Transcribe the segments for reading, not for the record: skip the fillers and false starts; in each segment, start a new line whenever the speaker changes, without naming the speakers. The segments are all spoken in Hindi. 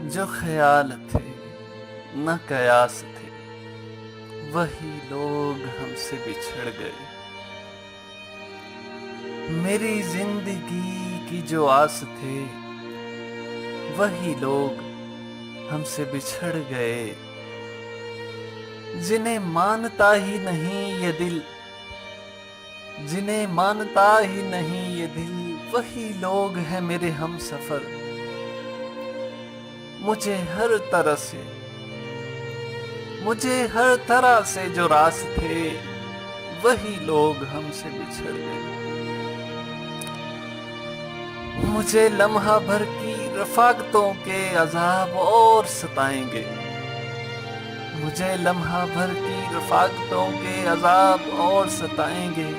जो ख्याल थे न कयास थे, वही लोग हमसे बिछड़ गए। मेरी जिंदगी की जो आस थे, वही लोग हमसे बिछड़ गए। जिन्हें मानता ही नहीं ये दिल, जिन्हें मानता ही नहीं ये दिल, वही लोग हैं मेरे हमसफर। मुझे हर तरह से जो रास थे, वही लोग हमसे बिछड़ गए। मुझे लम्हा भर की रफाकतों के अजाब और सताएंगे। मुझे लम्हा भर की रफाकतों के अजाब और सताएंगे।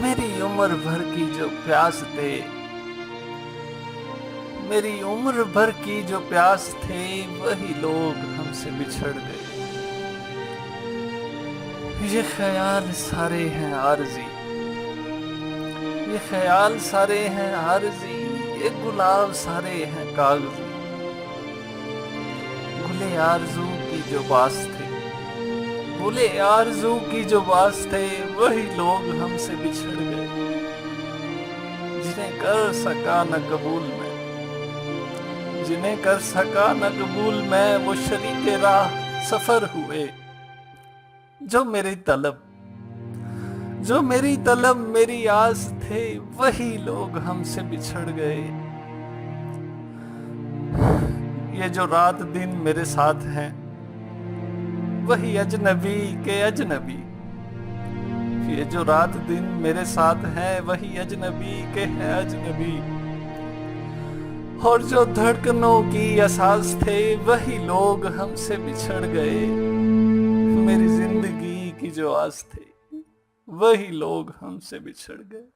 मेरी उम्र भर की जो प्यास थे, मेरी उम्र भर की जो प्यास थे, वही लोग हमसे बिछड़ गए। ये ख्याल सारे हैं आरज़ी, ये ख्याल सारे हैं आरज़ी, ये गुलाब सारे हैं कागज़ी। गुले आरज़ू की जो बास थे, गुले आरज़ू की जो बास थे, वही लोग हमसे बिछड़ गए। जिन्हें कर सका न कबूल मैं, जिन्हें कर सका न कबूल मैं, वो शरीके राह सफर हुए। जो मेरी तलब मेरी आस थे, वही लोग हमसे बिछड़ गए। ये जो रात दिन मेरे साथ हैं, वही अजनबी के अजनबी। ये जो रात दिन मेरे साथ हैं, वही अजनबी के हैं अजनबी। और जो धड़कनों की एहसास थे, वही लोग हमसे बिछड़ गए। मेरी जिंदगी की जो आस थे, वही लोग हमसे बिछड़ गए।